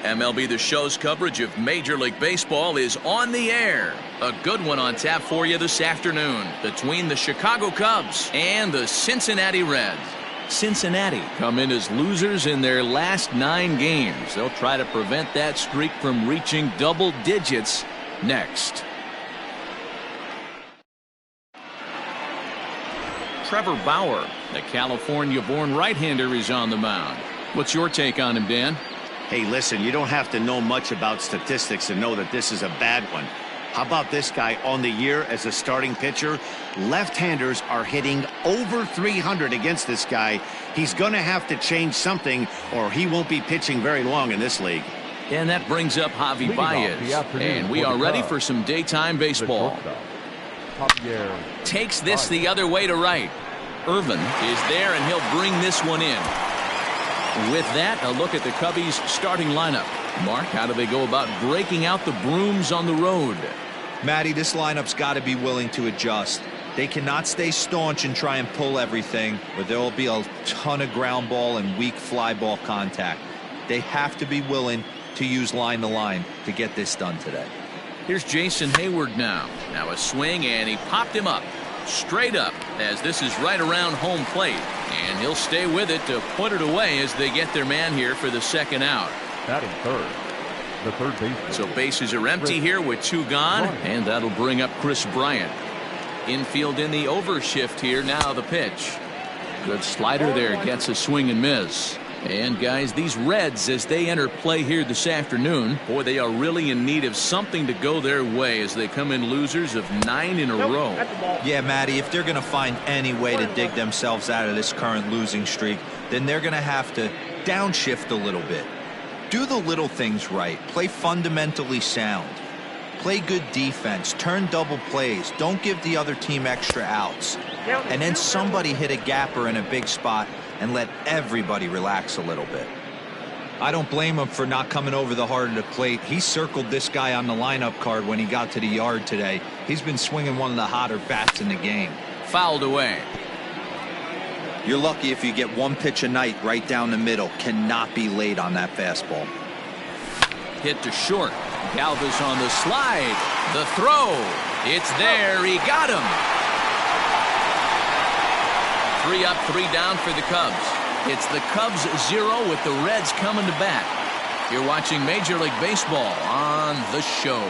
MLB The Show's coverage of Major League Baseball is on the air. A good one on tap for you this afternoon between the Chicago Cubs and the Cincinnati Reds. Cincinnati come in as losers in their last 9 games. They'll try to prevent that streak from reaching double digits next. Trevor Bauer, the California-born right-hander, is on the mound. What's your take on him, Dan? Hey, listen, you don't have to know much about statistics to know that this is a bad one. How about this guy on the year as a starting pitcher? Left-handers are hitting over 300 against this guy. He's going to have to change something or he won't be pitching very long in this league. And that brings up Javi Baez. And we are ready for some daytime baseball. Takes this the other way to right. Irvin is there, and he'll bring this one in. With that, a look at the Cubbies' starting lineup. Mark, how do they go about breaking out the brooms on the road? Matty, this lineup's got to be willing to adjust. They cannot stay staunch and try and pull everything, or there will be a ton of ground ball and weak fly ball contact. They have to be willing to use line to line to get this done today. Here's Jason Hayward now. Now a swing, and he popped him up. Straight up, as this is right around home plate. And he'll stay with it to put it away as they get their man here for the second out. Batting third, the third baseman. So bases are empty here with 2 gone, and that'll bring up Chris Bryant. Infield in the overshift here. Now the pitch. Good slider there, gets a swing and miss. And guys, these Reds, as they enter play here this afternoon, boy, they are really in need of something to go their way as they come in losers of 9 in a row. Yeah, Matty, if they're going to find any way to dig themselves out of this current losing streak, then they're going to have to downshift a little bit. Do the little things right. Play fundamentally sound. Play good defense. Turn double plays. Don't give the other team extra outs. And then somebody hit a gapper in a big spot and let everybody relax a little bit. I don't blame him for not coming over the heart of the plate. He circled this guy on the lineup card when he got to the yard today. He's been swinging one of the hotter bats in the game. Fouled away. You're lucky if you get 1 pitch a night right down the middle. Cannot be late on that fastball. Hit to short. Galvis on the slide. The throw. It's there. He got him. 3 up, 3 down for the Cubs. It's the Cubs 0 with the Reds coming to bat. You're watching Major League Baseball on The Show.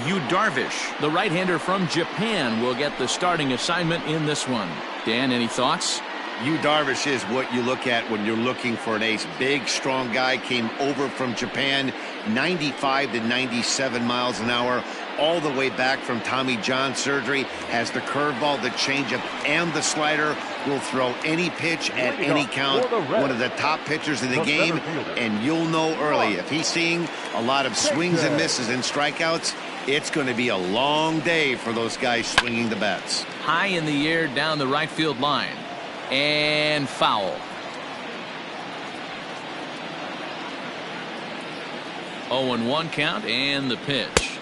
Yu Darvish, the right-hander from Japan, will get the starting assignment in this one. Dan, any thoughts? Yu Darvish is what you look at when you're looking for an ace. Big, strong guy, came over from Japan, 95 to 97 miles an hour, all the way back from Tommy John surgery. Has the curveball, the changeup, and the slider. Will throw any pitch at any count. One of the top pitchers in the game, and you'll know early if he's seeing a lot of swings and misses and strikeouts. It's going to be a long day for those guys swinging the bats. High in the air down the right field line. And foul. 0-1 count, and the pitch.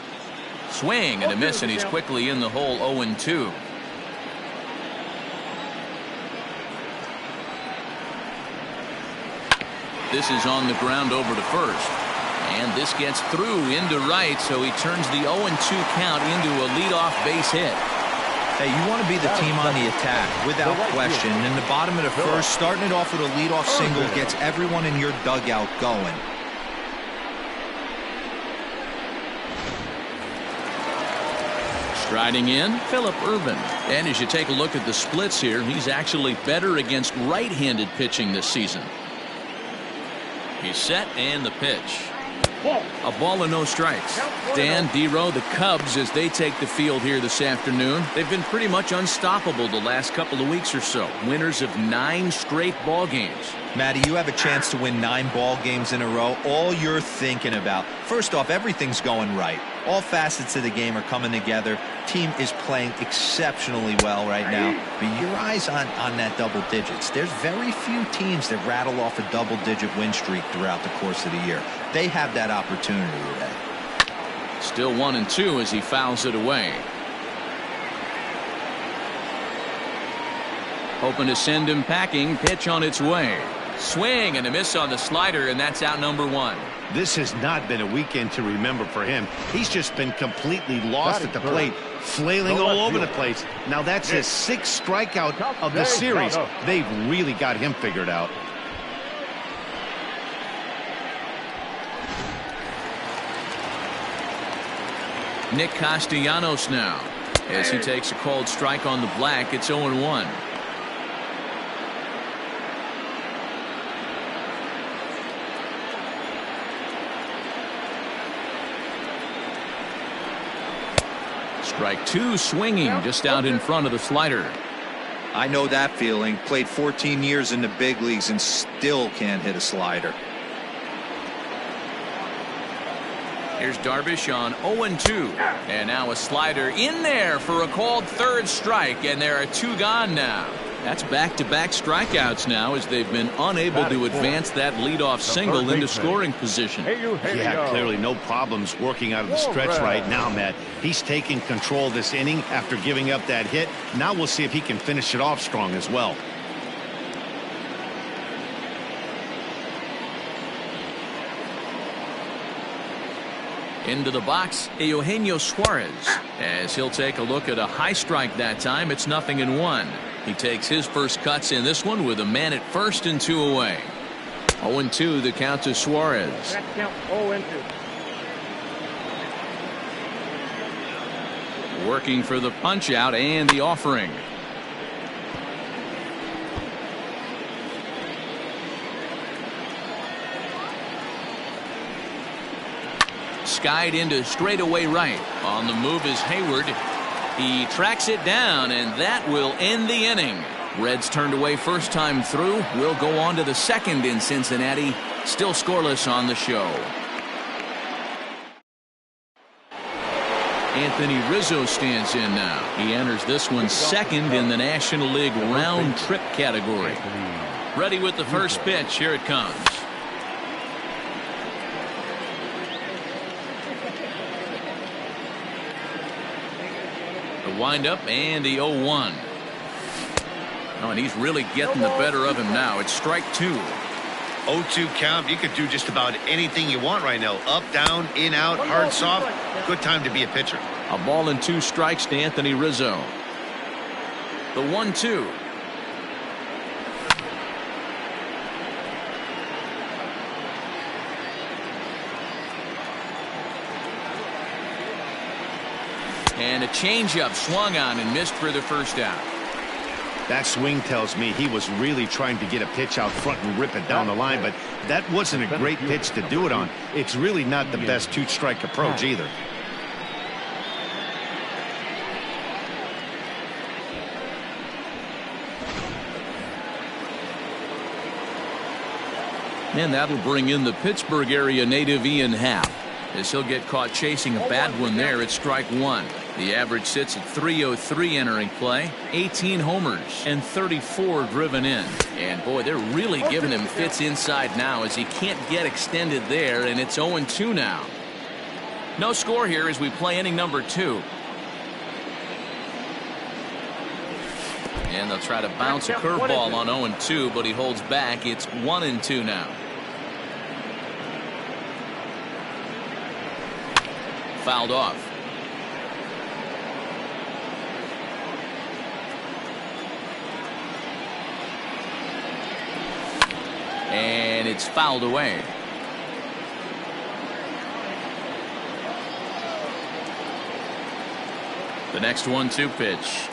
Swing and a miss, and he's quickly in the hole. 0-2. This is on the ground over to first. And this gets through into right, so he turns the 0-2 count into a leadoff base hit. Hey, you want to be the team on the attack, without question. And in the bottom of the first, starting it off with a leadoff single gets everyone in your dugout going. Striding in, Phillip Ervin. And as you take a look at the splits here, he's actually better against right-handed pitching this season. He's set, and the pitch. A ball and no strikes. Dan, Dero, the Cubs, as they take the field here this afternoon, they've been pretty much unstoppable the last couple of weeks or so. Winners of 9 straight ball games. Matty, you have a chance to win 9 ball games in a row. All you're thinking about, first off, everything's going right. All facets of the game are coming together. Team is playing exceptionally well right now. But your eyes on that double digits. There's very few teams that rattle off a double-digit win streak throughout the course of the year. They have that opportunity today. Still 1-2 as he fouls it away. Hoping to send him packing. Pitch on its way. Swing and a miss on the slider, and that's out number 1. This has not been a weekend to remember for him. He's just been completely lost at the plate, flailing all over the place. Now that's his 6th strikeout of the series. They've really got him figured out. Nick Castellanos now, as he takes a called strike on the black. It's 0-1. Strike 2, swinging just out in front of the slider. I know that feeling. Played 14 years in the big leagues and still can't hit a slider. Here's Darvish on 0-2. And now a slider in there for a called 3rd strike, and there are 2 gone now. That's back-to-back strikeouts now, as they've been unable to advance that leadoff single into scoring position. Yeah, clearly no problems working out of the stretch right now, Matt. He's taking control this inning after giving up that hit. Now we'll see if he can finish it off strong as well. Into the box, Eugenio Suarez, as he'll take a look at a high strike that time. It's 0-1. He takes his first cuts in this one with a man at first and 2 away. 0-2 the count to Suarez. That count 0-2. Working for the punch out and the offering. Skied into straightaway right. On the move is Hayward. He tracks it down, and that will end the inning. Reds turned away first time through. Will go on to the second in Cincinnati. Still scoreless on the show. Anthony Rizzo stands in now. He enters this one second in the National League round trip category. Ready with the first pitch. Here it comes. The windup and the 0-1. Oh, and he's really getting the better of him now. It's strike 2. 0-2 count. You could do just about anything you want right now. Up, down, in, out, hard, soft. Good time to be a pitcher. A ball and 2 strikes to Anthony Rizzo. The 1-2. And a changeup swung on and missed for the first out. That swing tells me he was really trying to get a pitch out front and rip it down the line, but that wasn't a great pitch to do it on. It's really not the best 2-strike approach either. And that'll bring in the Pittsburgh area native Ian Happ, as he'll get caught chasing a bad one there at strike 1. The average sits at .303 entering play, 18 homers and 34 driven in. And boy, they're really giving him fits inside now, as he can't get extended there, and it's 0-2 now. No score here as we play inning number 2. And they'll try to bounce a curveball on 0-2, but he holds back. It's 1-2 now. Fouled off. And it's fouled away. The next 1-2 pitch.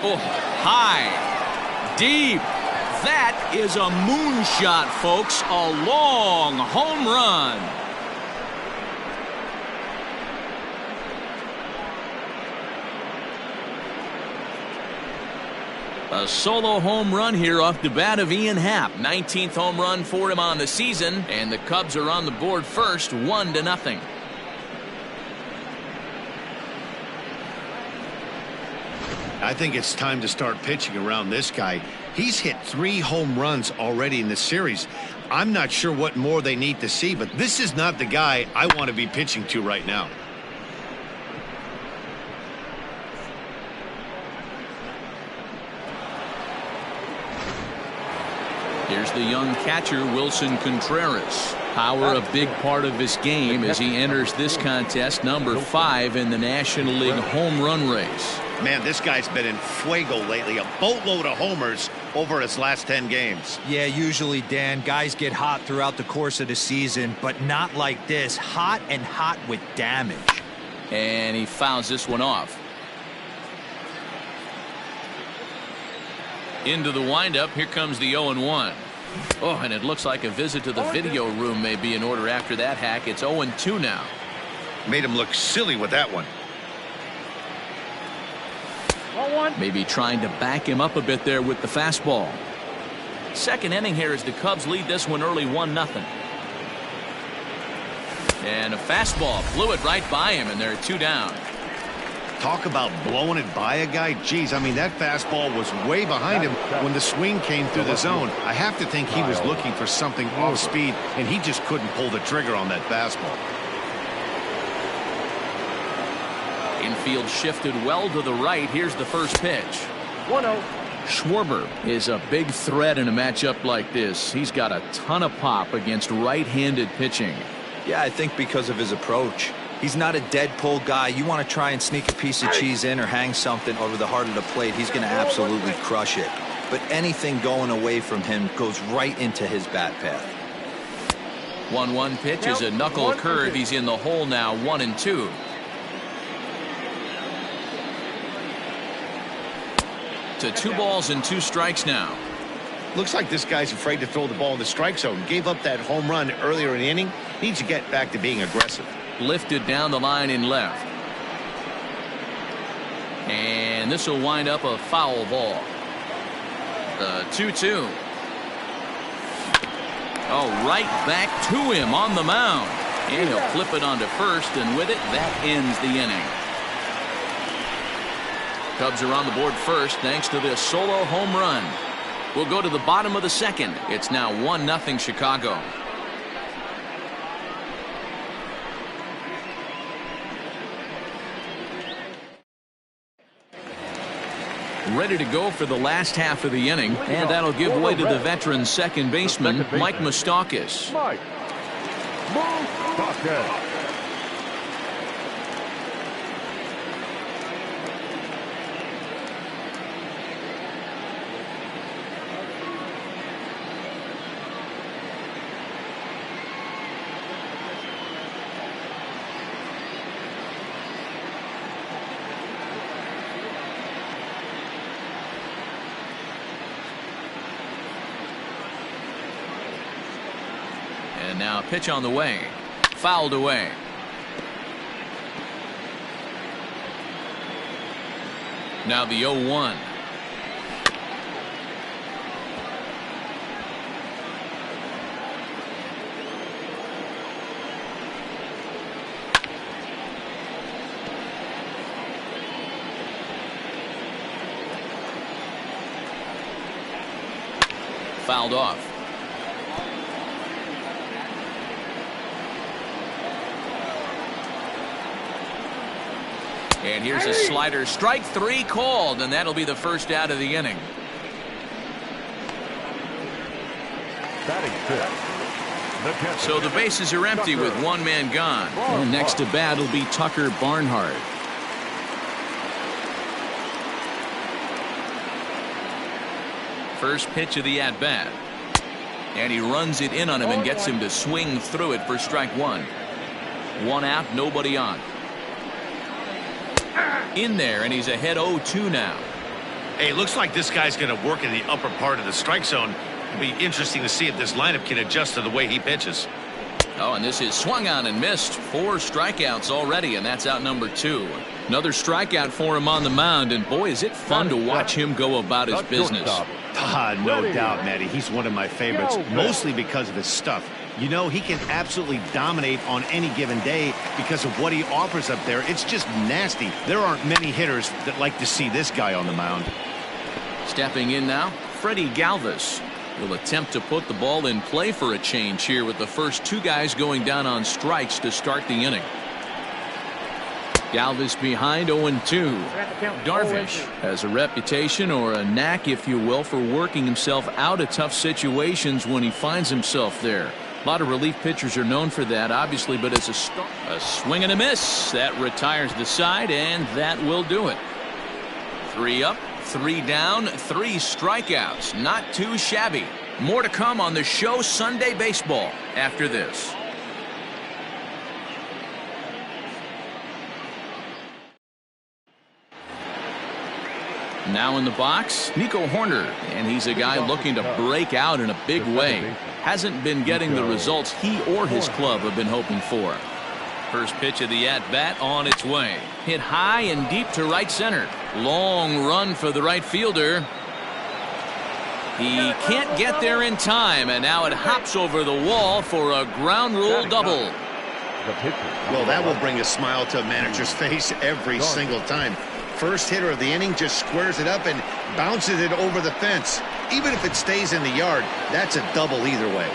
Oh, high, deep. That is a moonshot, folks. A long home run. A solo home run here off the bat of Ian Happ. 19th home run for him on the season, and the Cubs are on the board first, 1-0. I think it's time to start pitching around this guy. He's hit 3 home runs already in this series. I'm not sure what more they need to see, but this is not the guy I want to be pitching to right now. Here's the young catcher, Wilson Contreras. Power a big part of his game as he enters this contest, number 5 in the National League home run race. Man, this guy's been in fuego lately. A boatload of homers over his last 10 games. Yeah, usually, Dan, guys get hot throughout the course of the season, but not like this. Hot and hot with damage. And he fouls this one off. Into the windup. Here comes the 0-1. Oh, and it looks like a visit to the video room may be in order after that hack. It's 0-2 now. Made him look silly with that one. Maybe trying to back him up a bit there with the fastball. Second inning here as the Cubs lead this one early 1-0. And a fastball blew it right by him, and they're 2 down. Talk about blowing it by a guy. Geez, I mean, that fastball was way behind him when the swing came through the zone. I have to think he was looking for something off speed, and he just couldn't pull the trigger on that fastball. Infield shifted well to the right. Here's the first pitch. 1-0. Schwarber is a big threat in a matchup like this. He's got a ton of pop against right-handed pitching. Yeah, I think because of his approach. He's not a dead pull guy. You want to try and sneak a piece of cheese in or hang something over the heart of the plate, he's going to absolutely crush it. But anything going away from him goes right into his bat path. 1-1 pitch is a knuckle curve. He's in the hole now, 1-2. To 2 balls and 2 strikes now. Looks like this guy's afraid to throw the ball in the strike zone. Gave up that home run earlier in the inning. Needs to get back to being aggressive. Lifted down the line in left. And this will wind up a foul ball. The 2-2. Oh, right back to him on the mound. And he'll flip it onto first, and with it, that ends the inning. Cubs are on the board first thanks to this solo home run. We'll go to the bottom of the second. It's now 1-0 Chicago. Ready to go for the last half of the inning, and that'll give way to the veteran second baseman, Mike Moustakas. Mike Moustakas. And now a pitch on the way. Fouled away. Now the 0-1. Fouled off. And here's a slider. Strike 3 called, and that'll be the first out of the inning. So the bases are empty with 1 man gone. And next to bat will be Tucker Barnhart. First pitch of the at-bat. And he runs it in on him and gets him to swing through it for strike 1. 1 out, nobody on. In there, and he's ahead 0-2 now. Hey, looks like this guy's going to work in the upper part of the strike zone. It'll be interesting to see if this lineup can adjust to the way he pitches. Oh, and this is swung on and missed. 4 strikeouts already, and that's out number 2. Another strikeout for him on the mound, and boy, is it fun to watch him go about his business. No doubt, Matty. He's one of my favorites, mostly because of his stuff. You know, he can absolutely dominate on any given day because of what he offers up there. It's just nasty. There aren't many hitters that like to see this guy on the mound. Stepping in now, Freddie Galvis will attempt to put the ball in play for a change here with the first 2 guys going down on strikes to start the inning. Galvis behind 0-2. Darvish has a reputation, or a knack if you will, for working himself out of tough situations when he finds himself there. A lot of relief pitchers are known for that, obviously, but as a start, a swing and a miss that retires the side, and that will do it. 3 up, 3 down, 3 strikeouts. Not too shabby. More to come on the show Sunday Baseball after this. Now in the box, Nico Hoerner, and he's a guy looking to break out in a big way. Hasn't been getting the results he or his club have been hoping for. First pitch of the at-bat on its way. Hit high and deep to right center. Long run for the right fielder. He can't get there in time, and now it hops over the wall for a ground rule double. Well, that will bring a smile to a manager's face every single time. First hitter of the inning just squares it up and bounces it over the fence. Even if it stays in the yard, that's a double either way.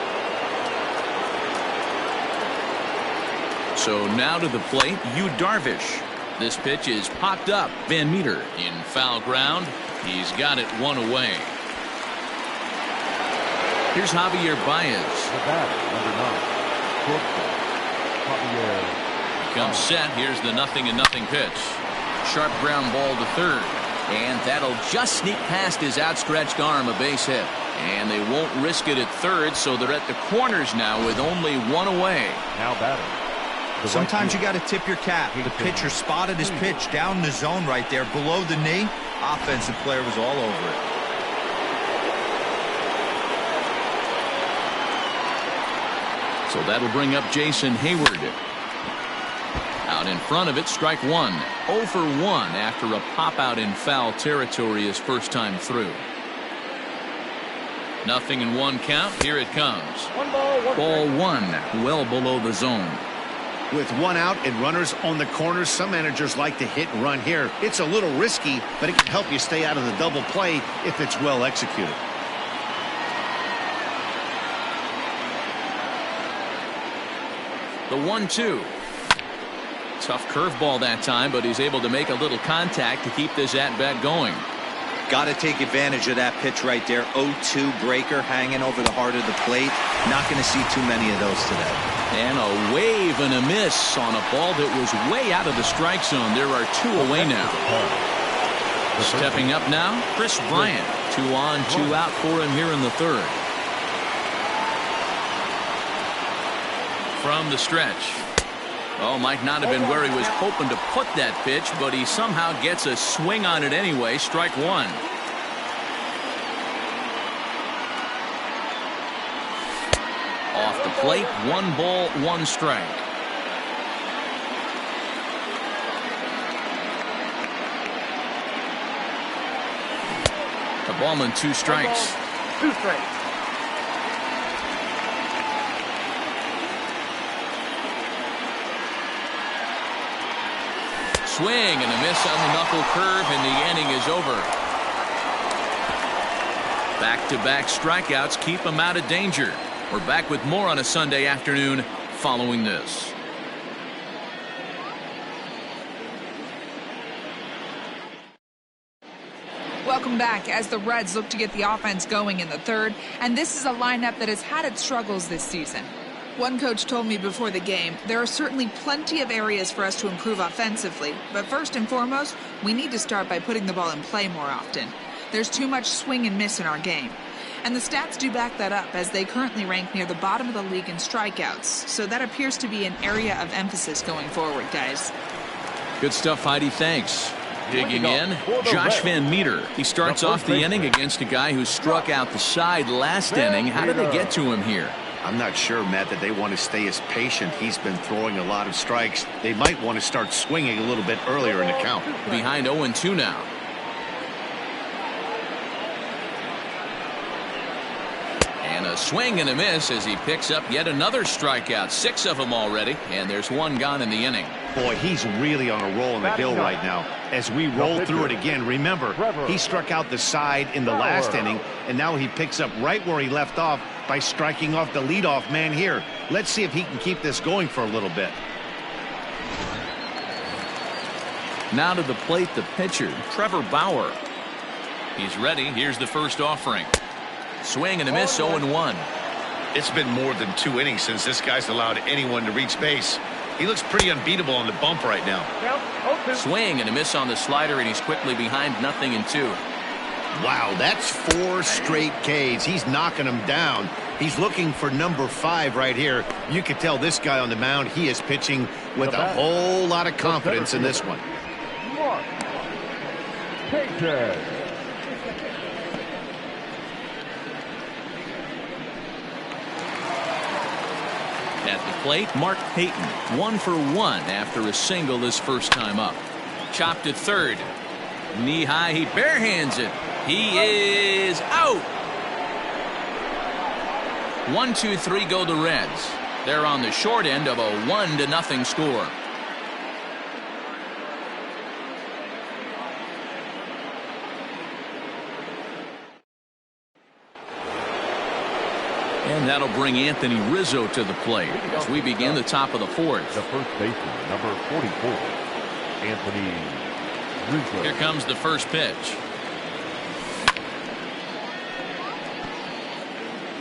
So now to the plate, Yu Darvish. This pitch is popped up. Van Meter in foul ground. He's got it 1 away. Here's Javier Baez. The batter, number 9, Javier. He comes set. Here's the 0-0 pitch. Sharp ground ball to third, and that'll just sneak past his outstretched arm, a base hit. And they won't risk it at third, so they're at the corners now with only 1 away. Now batting. Sometimes you got to tip your cap. The pitcher spotted his pitch down in the zone right there below the knee. Offensive player was all over it. So that'll bring up Jason Hayward. Out in front of it, strike 1. 0 for 1 after a pop out in foul territory his first time through. 0-1 count. Here it comes. Ball 1, well below the zone. With 1 out and runners on the corners, some managers like to hit and run here. It's a little risky, but it can help you stay out of the double play if it's well executed. The 1-2. Tough curveball that time, but he's able to make a little contact to keep this at-bat going. Got to take advantage of that pitch right there. 0-2 breaker hanging over the heart of the plate. Not going to see too many of those today. And a wave and a miss on a ball that was way out of the strike zone. There are 2 away now. Stepping up now, Chris Bryant. 2 on, 2 out for him here in the third. From the stretch. Oh, might not have been where he was hoping to put that pitch, but he somehow gets a swing on it anyway. Strike 1. Off the plate, 1 ball, 1 strike. The ballman 2 strikes. 2 strikes. Swing and a miss on the knuckle curve, and the inning is over. Back-to-back strikeouts keep him out of danger. We're back with more on a Sunday afternoon following this. Welcome back as the Reds look to get the offense going in the third, and this is a lineup that has had its struggles this season. One coach told me before the game, there are certainly plenty of areas for us to improve offensively, but first and foremost, we need to start by putting the ball in play more often. There's too much swing and miss in our game. And the stats do back that up, as they currently rank near the bottom of the league in strikeouts, so that appears to be an area of emphasis going forward, guys. Good stuff, Heidi. Thanks. Digging in, Josh Van Meter. He starts off the inning against a guy who struck out the side last inning. How did they get to him here? I'm not sure, Matt, that they want to stay as patient. He's been throwing a lot of strikes. They might want to start swinging a little bit earlier in the count. Behind 0-2 now. And a swing and a miss as he picks up yet another strikeout. 6 of them already, and there's 1 gone in the inning. Boy, he's really on a roll in the hill right now. As we roll through it again, remember, he struck out the side in the last inning, and now he picks up right where he left off by striking off the leadoff man here. Let's see if he can keep this going for a little bit. Now to the plate, the pitcher, Trevor Bauer. He's ready. Here's the first offering. Swing and a miss, 0-1. It's been more than 2 innings since this guy's allowed anyone to reach base. He looks pretty unbeatable on the bump right now. Swing and a miss on the slider, and he's quickly behind 0-2. Wow, that's 4 straight Ks. He's knocking them down. He's looking for number 5 right here. You can tell this guy on the mound, he is pitching with a whole lot of confidence in this one. Mark Payton. At the plate, Mark Payton, 1 for 1 after a single his first time up. Chopped at third. Knee high, he barehands it. He is out. 1-2-3 go the Reds. They're on the short end of a 1-0 score. And that'll bring Anthony Rizzo to the plate as we begin the top of the 4th. The first baseman, number 44, Anthony Rizzo. Here comes the first pitch.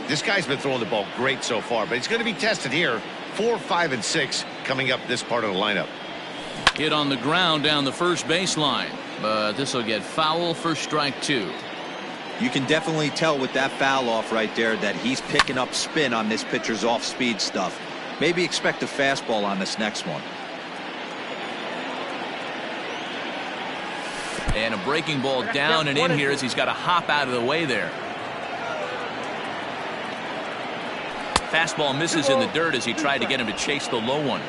This guy's been throwing the ball great so far, but he's going to be tested here. 4, 5, and 6 coming up this part of the lineup. Hit on the ground down the first baseline, but this will get foul for strike 2. You can definitely tell with that foul off right there that he's picking up spin on this pitcher's off-speed stuff. Maybe expect a fastball on this next one. And a breaking ball down and in here as he's got to hop out of the way there. Fastball misses in the dirt as he tried to get him to chase the low one.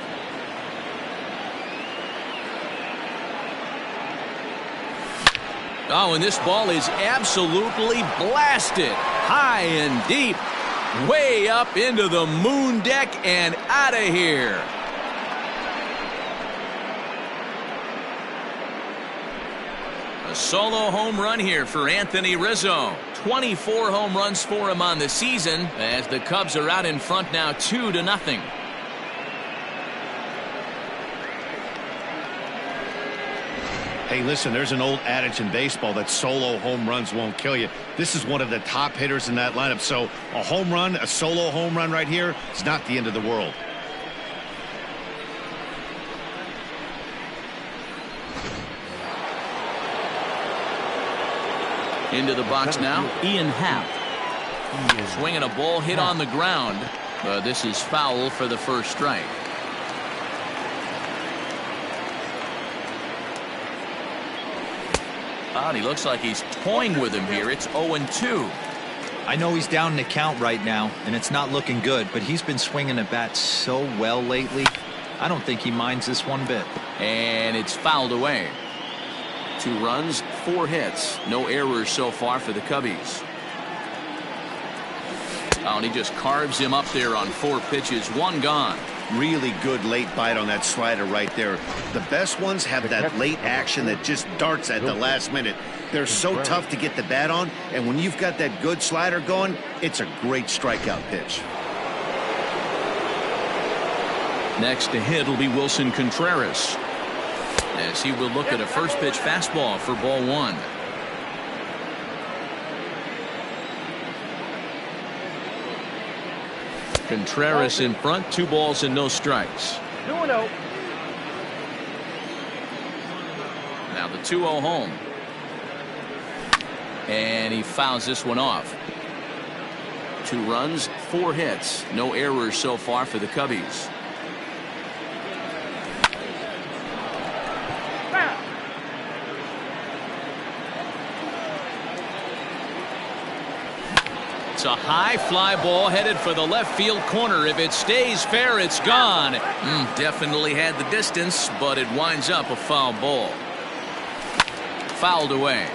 Oh, and this ball is absolutely blasted. High and deep. Way up into the moon deck and out of here. A solo home run here for Anthony Rizzo. 24 home runs for him on the season as the Cubs are out in front now 2-0. Hey, listen, there's an old adage in baseball that solo home runs won't kill you. This is one of the top hitters in that lineup. So a home run, a solo home run right here, it's not the end of the world. Into the box now, Ian Happ. Swinging a ball hit on the ground, but this is foul for the first strike. Oh, he looks like he's toying with him here. It's 0-2. I know he's down in the count right now, and it's not looking good, but he's been swinging the bat so well lately. I don't think he minds this one bit. And it's fouled away. 2 runs, 4 hits. No errors so far for the Cubbies. Oh, and he just carves him up there on 4 pitches. 1 gone. Really good late bite on that slider right there. The best ones have that late action that just darts at the last minute. They're so tough to get the bat on, and when you've got that good slider going, it's a great strikeout pitch. Next to hit will be Wilson Contreras, as he will look at a first pitch fastball for ball 1. Contreras in front, 2 balls and no strikes. 2-0. Now the 2-0 home. And he fouls this one off. 2 runs, 4 hits. No errors so far for the Cubbies. It's a high fly ball headed for the left field corner. If it stays fair, it's gone. Definitely had the distance, but it winds up a foul ball. Fouled away.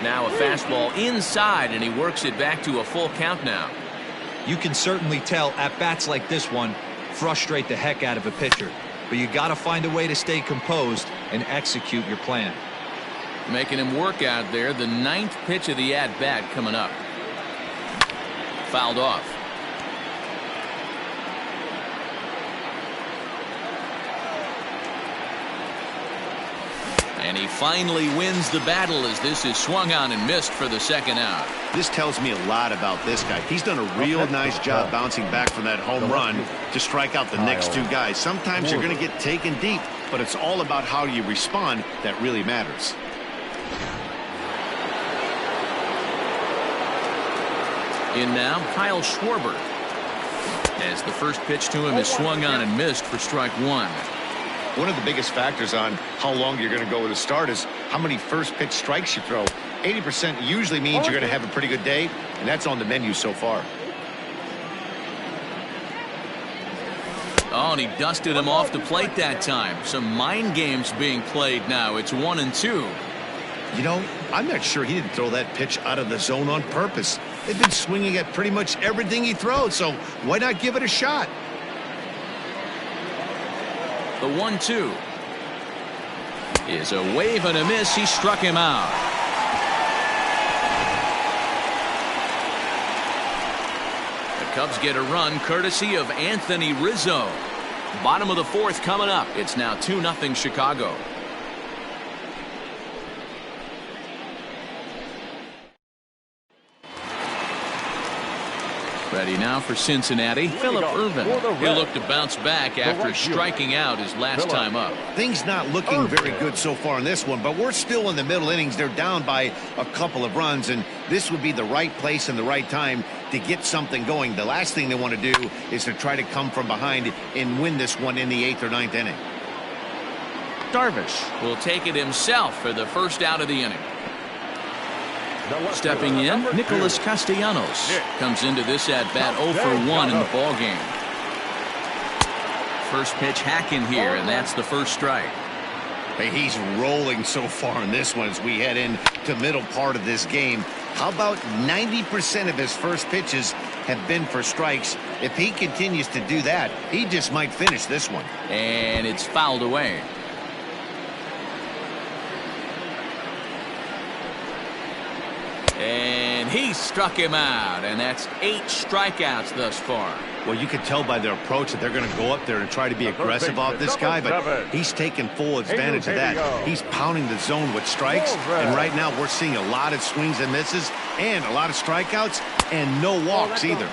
Now a fastball inside, and he works it back to a full count now. You can certainly tell at bats like this one frustrate the heck out of a pitcher. But you got to find a way to stay composed and execute your plan. Making him work out there. The 9th pitch of the at-bat coming up. Fouled off. And he finally wins the battle as this is swung on and missed for the second out. This tells me a lot about this guy. He's done a real nice job bouncing back from that home run to strike out the next two guys. Sometimes you're going to get taken deep, but it's all about how you respond that really matters. In now, Kyle Schwarber, as the first pitch to him is swung on and missed for strike one. One of the biggest factors on how long you're going to go with a start is how many first pitch strikes you throw. 80% usually means you're going to have a pretty good day, and that's on the menu so far. Oh, and he dusted him off the plate that time. Some mind games being played now. It's 1-2. You know, I'm not sure he didn't throw that pitch out of the zone on purpose. They've been swinging at pretty much everything he throws, so why not give it a shot? The 1-2 is a wave and a miss. He struck him out. The Cubs get a run courtesy of Anthony Rizzo. Bottom of the fourth coming up. It's now 2-0 Chicago. Ready now for Cincinnati. Phillip Ervin. He'll look to bounce back after striking out his last time up. Things not looking very good so far in this one, but we're still in the middle innings. They're down by a couple of runs, and this would be the right place and the right time to get something going. The last thing they want to do is to try to come from behind and win this one in the 8th or 9th inning. Darvish will take it himself for the first out of the inning. Stepping in, Nicholas Castellanos comes into this at bat 0 for 1 in the ball game. First pitch hacking here, and that's the first strike. Hey, he's rolling so far in this one as we head into middle part of this game. How about 90% of his first pitches have been for strikes? If he continues to do that, he just might finish this one. And it's fouled away. And he struck him out, and that's 8 strikeouts thus far. Well, you can tell by their approach that they're going to go up there and try to be aggressive off this guy, but he's taking full advantage of that. He's pounding the zone with strikes, and right now we're seeing a lot of swings and misses and a lot of strikeouts and no walks either.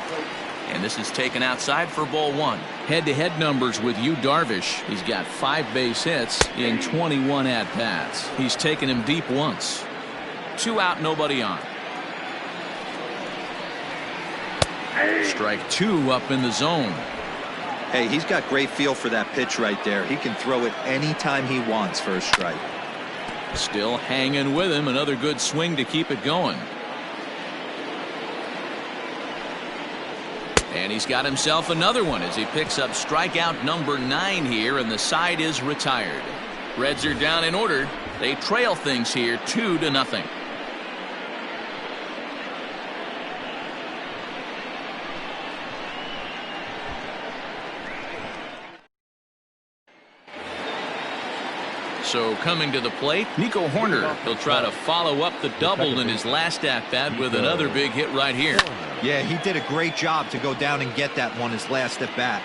And this is taken outside for ball 1. Head-to-head numbers with Yu Darvish. He's got 5 base hits in 21 at-bats. He's taken him deep once. 2 out, nobody on. Strike 2 up in the zone. Hey, he's got great feel for that pitch right there. He can throw it anytime he wants for a strike. Still hanging with him. Another good swing to keep it going. And he's got himself another one as he picks up strikeout number 9 here, and the side is retired. Reds are down in order. They trail things here 2-0. So coming to the plate, Nico Hoerner. He'll try to follow up the double in his last at-bat with another big hit right here. Yeah, he did a great job to go down and get that one his last at-bat.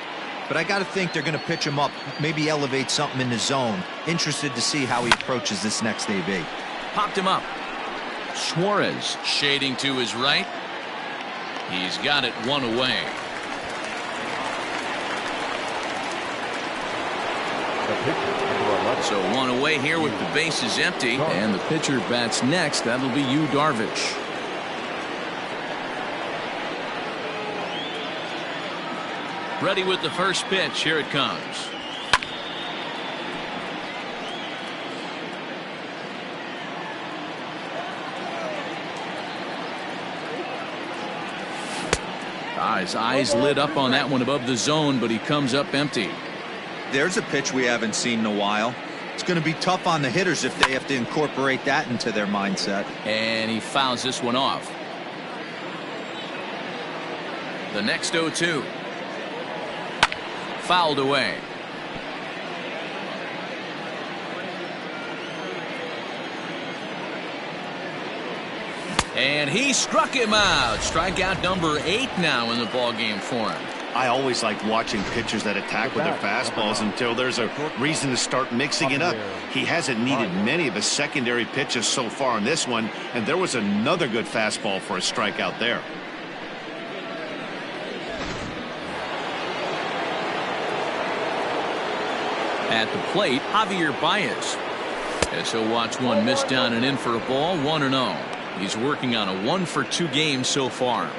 But I got to think they're going to pitch him up, maybe elevate something in the zone. Interested to see how he approaches this next AB. Popped him up. Suarez shading to his right. He's got it 1 away. So 1 away here with the bases empty, and the pitcher bats next. That'll be Yu Darvish. Ready with the first pitch. Here it comes. His eyes lit up on that one above the zone, but he comes up empty. There's a pitch we haven't seen in a while. It's going to be tough on the hitters if they have to incorporate that into their mindset. And he fouls this one off. The next 0-2. Fouled away. And he struck him out. Strikeout number 8 now in the ball game for him. I always like watching pitchers that attack with their fastballs until there's a reason to start mixing it up. He hasn't needed many of his secondary pitches so far in this one, and there was another good fastball for a strikeout there. At the plate, Javier Baez. As he'll watch one miss down and in for a ball, 1-0. He's working on a 1-for-2 game so far.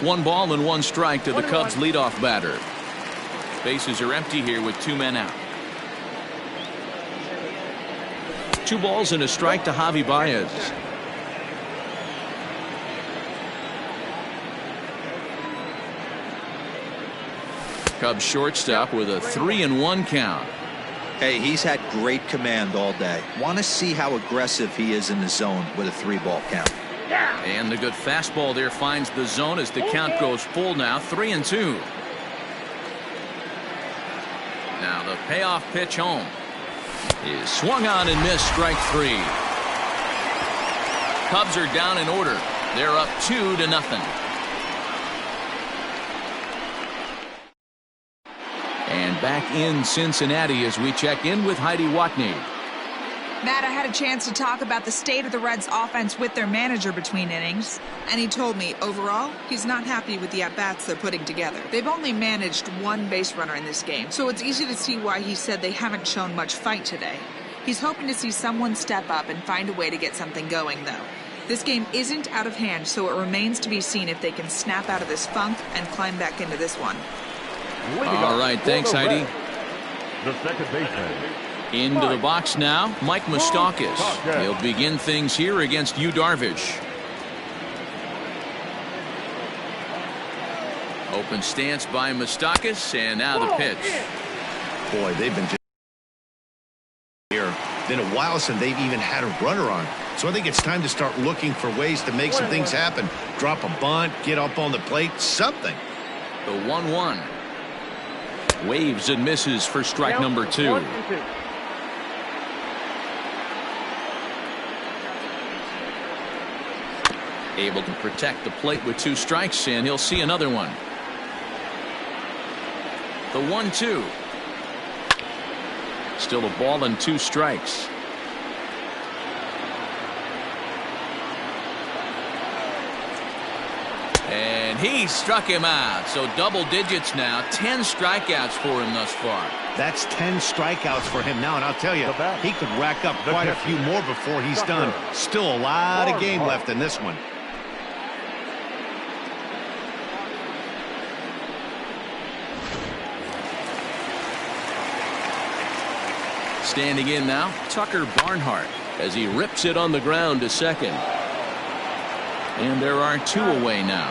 1 ball and 1 strike to the Cubs leadoff batter. Bases are empty here with 2 men out. 2 balls and a strike to Javi Baez. Cubs shortstop with a 3-1 count. Hey, he's had great command all day. Want to see how aggressive he is in the zone with a 3-ball count. And the good fastball there finds the zone as the count goes full now, 3-2. Now the payoff pitch home is swung on and missed, strike 3. Cubs are down in order. They're up 2-0. And back in Cincinnati as we check in with Heidi Watney. Matt, I had a chance to talk about the state of the Reds offense with their manager between innings, and he told me overall he's not happy with the at-bats they're putting together. They've only managed 1 base runner in this game, so it's easy to see why he said they haven't shown much fight today. He's hoping to see someone step up and find a way to get something going, though. This game isn't out of hand, so it remains to be seen if they can snap out of this funk and climb back into this one. All right, thanks, Heidi. The second baseman. Into the box now, Mike Moustakas. He'll begin things here against Yu Darvish. Open stance by Moustakas, and now the pitch. Boy, they've been just here. Been a while since they've even had a runner on. So I think it's time to start looking for ways to make some things happen. Drop a bunt, get up on the plate, something. The 1-1. Waves and misses for strike number 2. Able to protect the plate with 2 strikes, and he'll see another one. The 1-2. Still a ball and 2 strikes. And he struck him out. So double digits now. 10 strikeouts for him thus far. That's 10 strikeouts for him now, and I'll tell you, he could rack up quite a few more before he's done. Still a lot of game left in this one. Standing in now, Tucker Barnhart as he rips it on the ground to second. And there are 2 away now.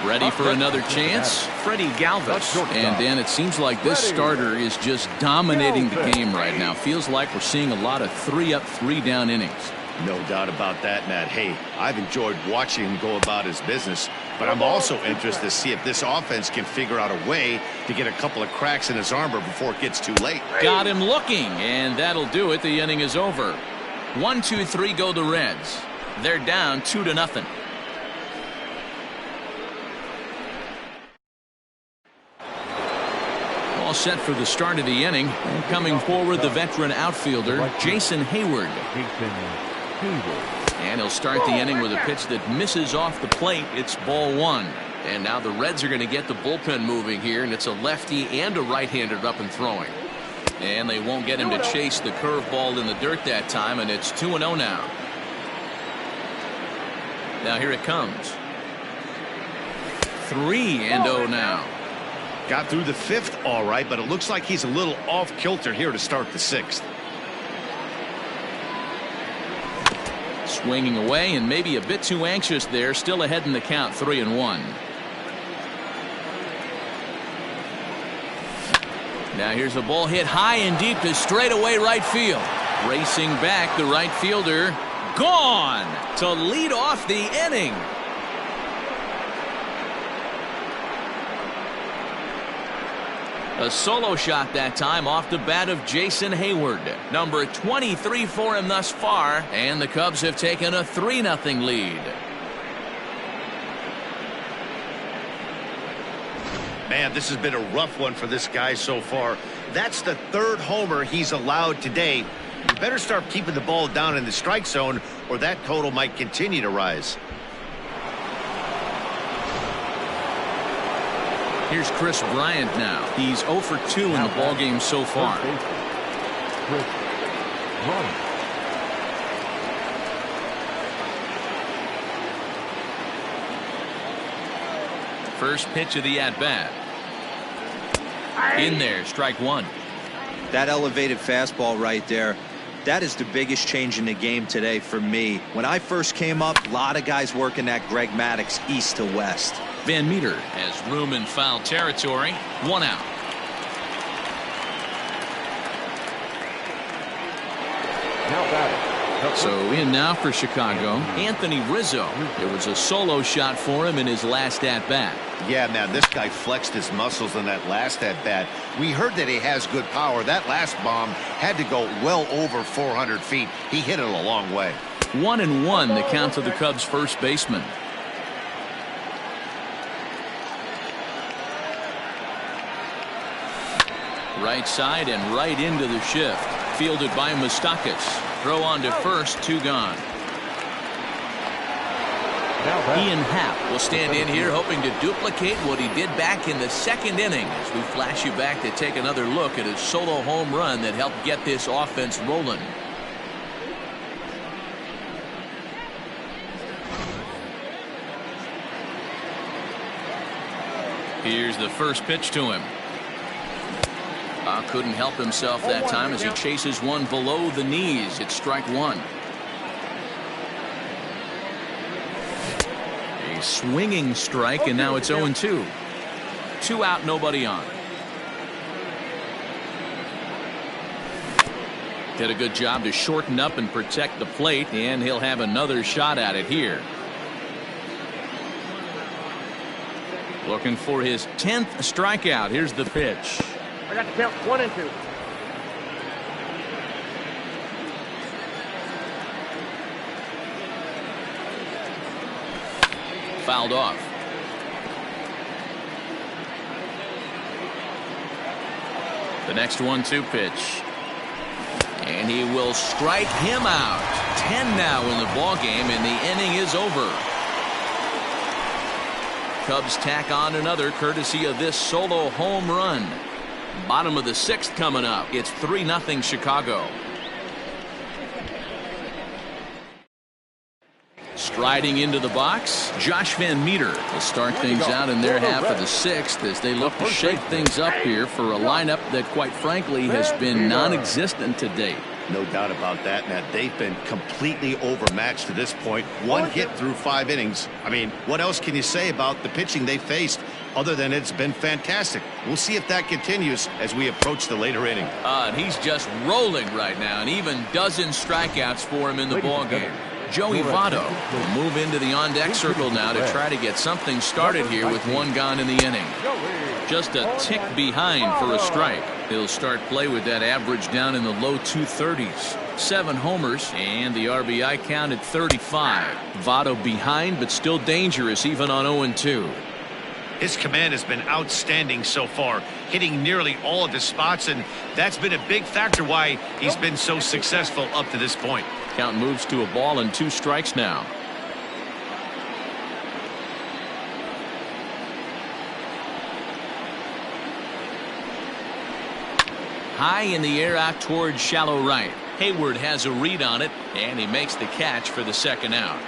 Ready for another chance, Freddie Galvis. And Dan, it seems like this starter is just dominating the game right now. Feels like we're seeing a lot of 3-up, 3-down innings. No doubt about that, Matt. Hey, I've enjoyed watching him go about his business, but I'm also interested to see if this offense can figure out a way to get a couple of cracks in his armor before it gets too late. Got him looking, and that'll do it. The inning is over. 1-2-3 go the Reds. They're down 2-0. All set for the start of the inning. And coming forward, the veteran outfielder, Jason Hayward. And he'll start the inning with a pitch that misses off the plate. It's ball 1. And now the Reds are going to get the bullpen moving here, and it's a lefty and a right-hander up and throwing. And they won't get him to chase the curveball in the dirt that time, and it's 2-0 now. Now here it comes. 3-0 now. Got through the 5th all right, but it looks like he's a little off kilter here to start the 6th. Swinging away and maybe a bit too anxious there. Still ahead in the count, 3-1. Now here's a ball hit high and deep to straightaway right field. Racing back, the right fielder gone to lead off the inning. A solo shot that time off the bat of Jason Hayward. Number 23 for him thus far, and the Cubs have taken a 3-0 lead. Man, this has been a rough one for this guy so far. That's the 3rd homer he's allowed today. You better start keeping the ball down in the strike zone, or that total might continue to rise. Here's Chris Bryant now. He's 0 for 2 in the ballgame so far. Chris Bryant. First pitch of the at-bat. In there, strike 1. That elevated fastball right there, that is the biggest change in the game today for me. When I first came up, a lot of guys working that Greg Maddux east to west. Van Meter has room in foul territory. 1 out. Now batting. So in now for Chicago, Anthony Rizzo. It was a solo shot for him in his last at-bat. Yeah, man, this guy flexed his muscles in that last at-bat. We heard that he has good power. That last bomb had to go well over 400 feet. He hit it a long way. 1-1 the count to the Cubs first baseman. Right side and right into the shift. Fielded by Moustakas. Throw on to first, 2 gone. Ian Happ will stand in here hoping to duplicate what he did back in the 2nd inning as we flash you back to take another look at his solo home run that helped get this offense rolling. Here's the first pitch to him. Couldn't help himself that time as he chases one below the knees. It's strike 1. A swinging strike, and now it's 0-2. 2 out, nobody on. Did a good job to shorten up and protect the plate, and he'll have another shot at it here. Looking for his 10th strikeout. Here's the pitch. I got to count 1 and 2. Fouled off. The next 1-2 pitch. And he will strike him out. 10 now in the ball game, and the inning is over. Cubs tack on another courtesy of this solo home run. Bottom of the 6th coming up. It's 3-0 Chicago. Striding into the box, Josh Van Meter will start things out in their half of the 6th as they look to shake things up here for a lineup that quite frankly has been non-existent to date. No doubt about that, Matt. They've been completely overmatched to this point. 1 hit through 5 innings. I mean, what else can you say about the pitching they faced other than it's been fantastic? We'll see if that continues as we approach the later inning. And he's just rolling right now, and even dozen strikeouts for him in the ball game. Joey Votto will move into the on-deck circle now to try to get something started here with 1 gone in the inning. Just a tick behind for a strike. He'll start play with that average down in the low 230s. 7 homers and the RBI count at 35. Votto behind but still dangerous even on 0-2. His command has been outstanding so far, hitting nearly all of his spots, and that's been a big factor why he's been so successful up to this point. Count moves to a ball and 2 strikes now. High in the air out towards shallow right. Hayward has a read on it, and he makes the catch for the 2nd out.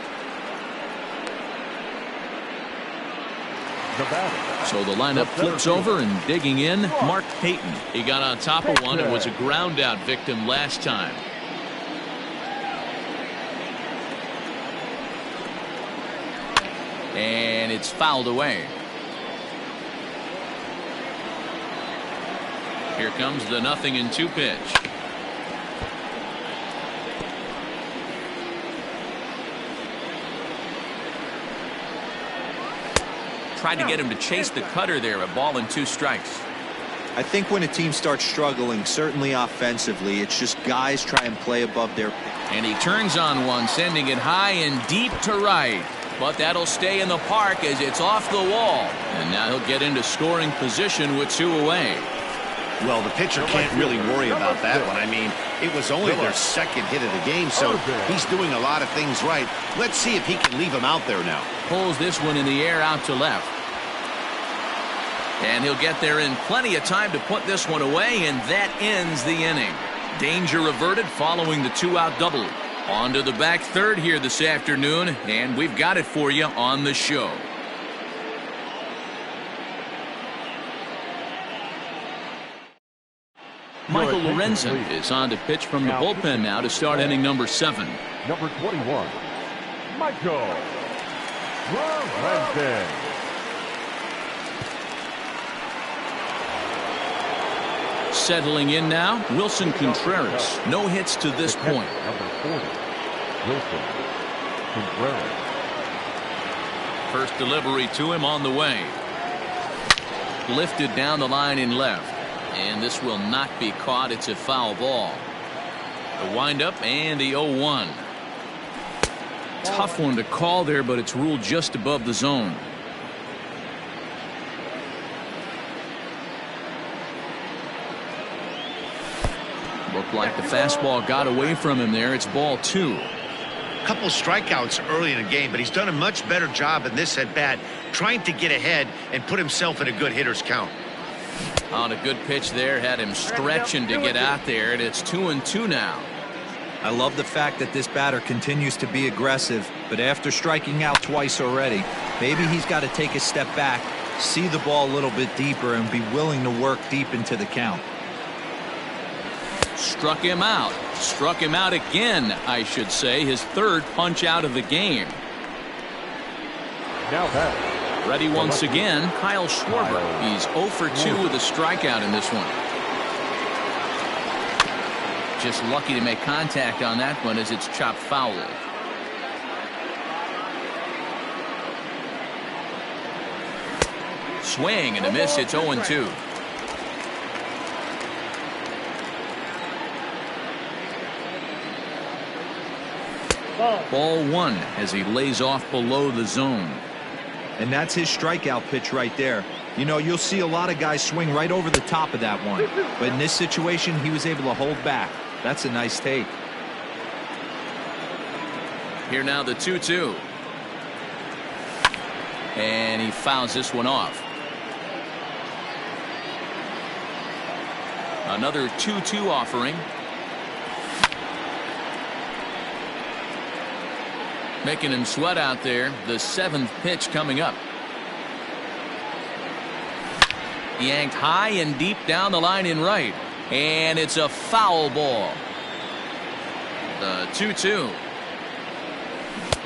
So the lineup flips over, and digging in, Mark Payton. He got on top of one and was a ground out victim last time. And it's fouled away. Here comes the 0-2 pitch. Tried to get him to chase the cutter there. A ball and 2 strikes. I think when a team starts struggling, certainly offensively, it's just guys try and play above their. And he turns on one, sending it high and deep to right. But that'll stay in the park as it's off the wall. And now he'll get into scoring position with 2 away. Well, the pitcher can't really worry about that one. I mean, it was only their second hit of the game, so he's doing a lot of things right. Let's see if he can leave him out there now. Pulls this one in the air out to left. And he'll get there in plenty of time to put this one away, and that ends the inning. Danger averted following the 2-out double. On to the back third here this afternoon, and we've got it for you on the show. Michael Lorenzen is on to pitch from the bullpen now to start inning number 7. Number 21, Michael Lorenzen. Settling in now, Wilson Contreras. No hits to this point. Number 40, Wilson Contreras. First delivery to him on the way. Lifted down the line in left. And this will not be caught. It's a foul ball. The windup and the 0-1. Tough one to call there, but it's ruled just above the zone. Looked like the fastball got away from him there. It's ball 2. A couple strikeouts early in the game, but he's done a much better job in this at bat, trying to get ahead and put himself in a good hitter's count. On a good pitch there, had him stretching to get out there, and it's 2-2 now. I love the fact that this batter continues to be aggressive, but after striking out twice already, maybe he's got to take a step back, see the ball a little bit deeper, and be willing to work deep into the count. Struck him out. Struck him out again, I should say. His 3rd punch out of the game. Now batting. Ready once again, Kyle Schwarber. He's 0 for 2 with a strikeout in this one. Just lucky to make contact on that one as it's chopped foul. Swing and a miss. It's 0-2. Ball 1 as he lays off below the zone. And that's his strikeout pitch right there. You know, you'll see a lot of guys swing right over the top of that one. But in this situation, he was able to hold back. That's a nice take. Here now the 2-2. And he fouls this one off. Another 2-2 offering. Making him sweat out there. The 7th pitch coming up. Yanked high and deep down the line in right. And it's a foul ball. The 2-2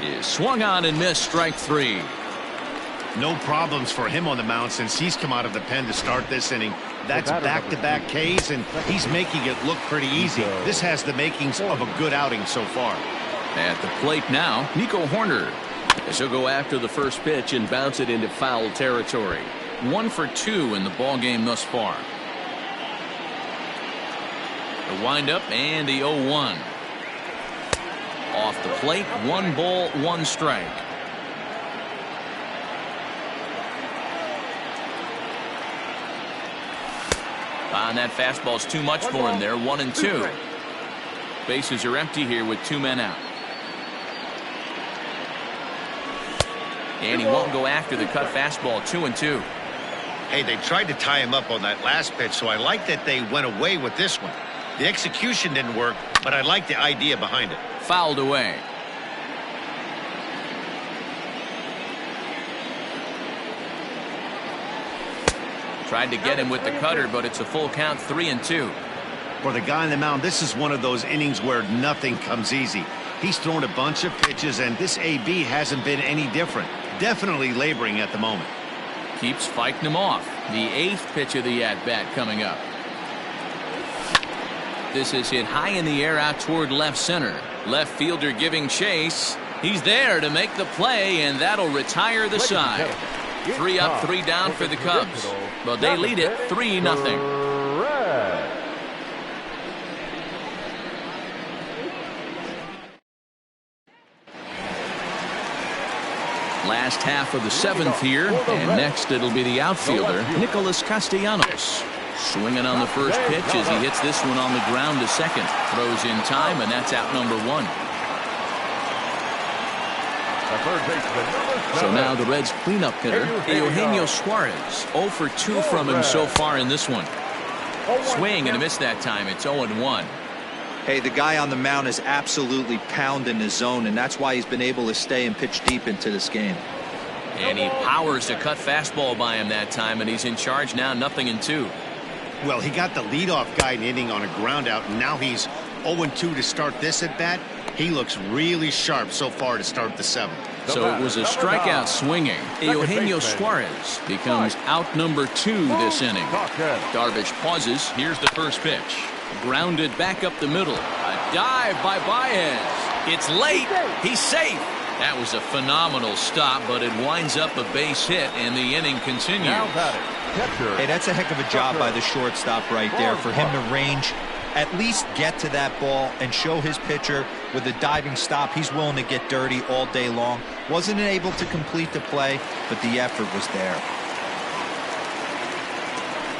is swung on and missed. Strike 3. No problems for him on the mound since he's come out of the pen to start this inning. That's back-to-back Ks, and he's making it look pretty easy. This has the makings of a good outing so far. At the plate now, Nico Hoerner. As he'll go after the first pitch and bounce it into foul territory. 1 for 2 in the ball game thus far. The windup and the 0-1. Off the plate, 1 ball, 1 strike. And that fastball's too much for him there. 1-2. Bases are empty here with 2 men out. And he won't go after the cut fastball. 2-2. Hey, they tried to tie him up on that last pitch, so I like that they went away with this one. The execution didn't work, but I like the idea behind it. Fouled away. Tried to get him with the cutter, but it's a full count. 3-2. For the guy on the mound, this is one of those innings where nothing comes easy. He's thrown a bunch of pitches, and this AB hasn't been any different. Definitely laboring at the moment. Keeps fighting him off. The 8th pitch of the at-bat coming up. This is hit high in the air out toward left center. Left fielder giving chase. He's there to make the play, and that'll retire the side. 3 up, 3 down for the Cubs. But they lead it 3-0. last half of the 7th here, and next it'll be the outfielder, Nicholas Castellanos. Swinging on the first pitch as he hits this one on the ground to second. Throws in time, and that's out number 1. So now the Reds' cleanup hitter, Eugenio Suarez. 0 for 2 from him so far in this one. Swing and a miss that time. It's 0-1. Hey, the guy on the mound is absolutely pounding his zone, and that's why he's been able to stay and pitch deep into this game. And he powers a cut fastball by him that time, and he's in charge now, 0-2. Well, he got the leadoff guy in inning on a ground out, and now he's 0-2 to start this at bat. He looks really sharp so far to start the 7th. So it was a strikeout swinging. Eugenio Suarez becomes out number 2 this inning. Darvish pauses. Here's the first pitch. Grounded back up the middle. A dive by Baez. It's late. He's safe. That was a phenomenal stop, but it winds up a base hit, and the inning continues. Hey, that's a heck of a job by the shortstop right there for him to range, at least get to that ball and show his pitcher with a diving stop. He's willing to get dirty all day long. Wasn't able to complete the play, but the effort was there.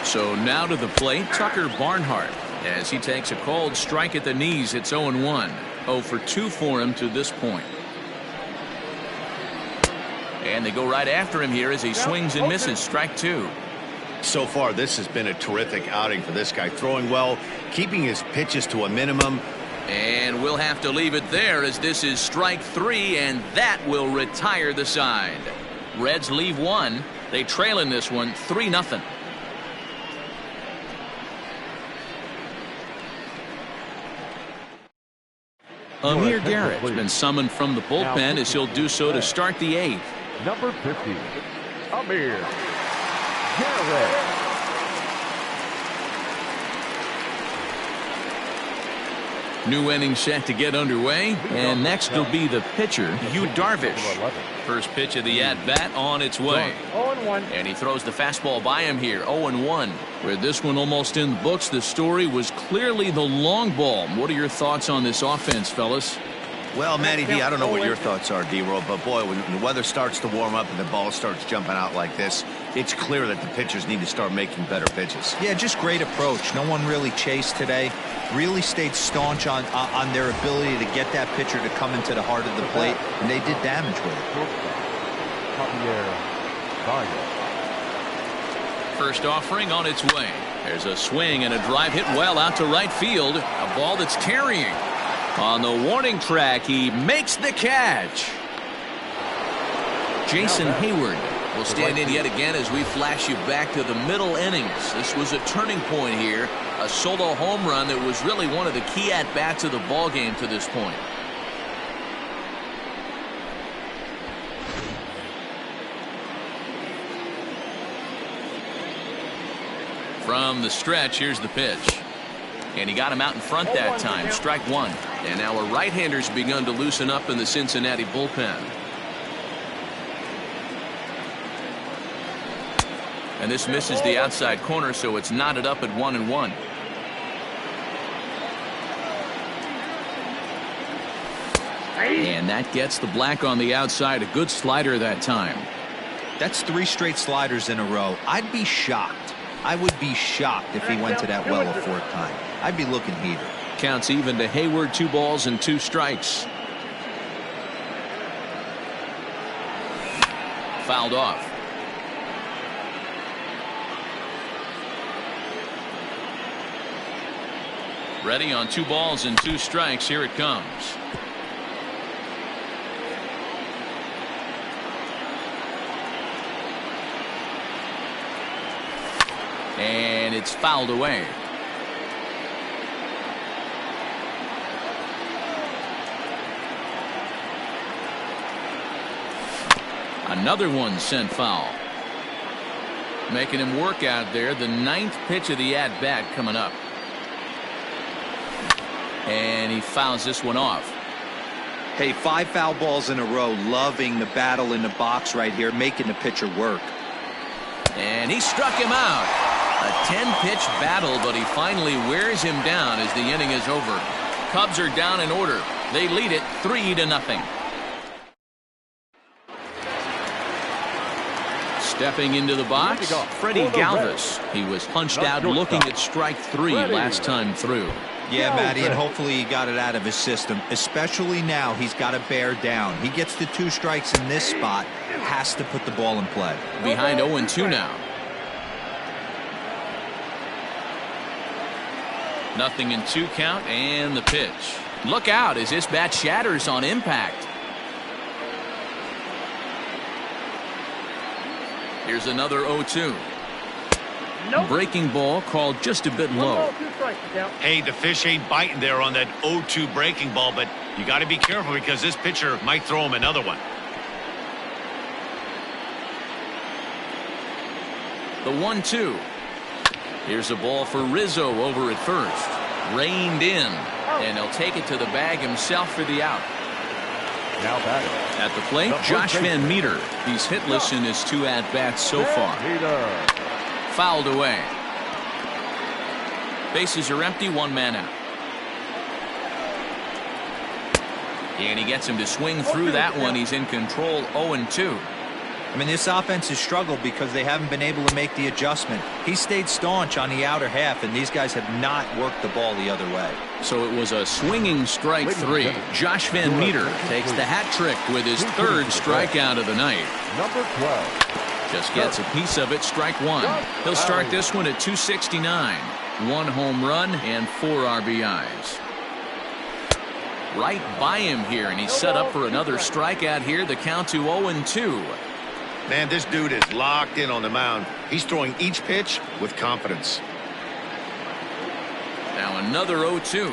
So now to the plate, Tucker Barnhart, as he takes a cold strike at the knees. It's 0-1. 0 for 2 for him to this point. And they go right after him here as he swings and misses. Strike 2. So far, this has been a terrific outing for this guy. Throwing well, keeping his pitches to a minimum. And we'll have to leave it there as this is strike 3, and that will retire the side. Reds leave 1. They trail in this one 3-0. Amir Garrett's been summoned from the bullpen as he'll do so to start the 8th. Number 50, Amir Garrett. New inning set to get underway, and next will be the pitcher, Yu Darvish. First pitch of the at-bat on its way. 0-1. And he throws the fastball by him here, 0-1. With this one almost in the books, the story was clearly the long ball. What are your thoughts on this offense, fellas? Well, Matty D, I don't know what your thoughts are, D-Roll, but boy, when the weather starts to warm up and the ball starts jumping out like this, it's clear that the pitchers need to start making better pitches. Yeah, just great approach. No one really chased today. Really stayed staunch on their ability to get that pitcher to come into the heart of the plate, and they did damage with it. First offering on its way. There's a swing and a drive hit well out to right field. A ball that's carrying. On the warning track, he makes the catch. Jason Hayward will stand in yet again as we flash you back to the middle innings. This was a turning point here. A solo home run that was really one of the key at-bats of the ball game to this point. From the stretch, here's the pitch. And he got him out in front that time. Strike 1. And now a right-hander's begun to loosen up in the Cincinnati bullpen. And this misses the outside corner, so it's knotted up at 1-1. And that gets the black on the outside. A good slider that time. That's 3 straight sliders in a row. I'd be shocked. I would be shocked if he went to that well a 4th time. I'd be looking heated. Counts even to Hayward. 2 balls and 2 strikes. Fouled off. Ready on 2 balls and 2 strikes. Here it comes. And it's fouled away. Another one sent foul. Making him work out there. The 9th pitch of the at-bat coming up. And he fouls this one off. Hey, 5 foul balls in a row. Loving the battle in the box right here. Making the pitcher work. And he struck him out. A 10-pitch battle, but he finally wears him down as the inning is over. Cubs are down in order. They lead it 3-0. Stepping into the box, Freddie Galvis. He was punched out looking at strike 3 last time through. Yeah, Matty, and hopefully he got it out of his system. Especially now, he's got to bear down. He gets the 2 strikes in this spot, has to put the ball in play. Behind 0-2 now. Nothing in 2 count, and the pitch. Look out as this bat shatters on impact. Here's another 0-2. Nope. Breaking ball called just a bit low. Hey, the fish ain't biting there on that 0-2 breaking ball, but you got to be careful because this pitcher might throw him another one. The 1-2. Here's a ball for Rizzo over at first. Reined in, and he'll take it to the bag himself for the out. Now batting. At the plate, Josh Van Meter. He's hitless in his 2 at-bats so far. Fouled away. Bases are empty, 1 man out. And he gets him to swing through that one. He's in control, 0-2. I mean, this offense has struggled because they haven't been able to make the adjustment. He stayed staunch on the outer half, and these guys have not worked the ball the other way. So it was a swinging strike 3. Josh Van Meter takes the hat trick with his 3rd strikeout of the night. Number 12. Just gets a piece of it, strike 1. He'll start this one at 269. 1 home run and 4 RBIs. Right by him here, and he's set up for another strikeout here. The count to 0-2. Man, this dude is locked in on the mound. He's throwing each pitch with confidence. Now another 0-2.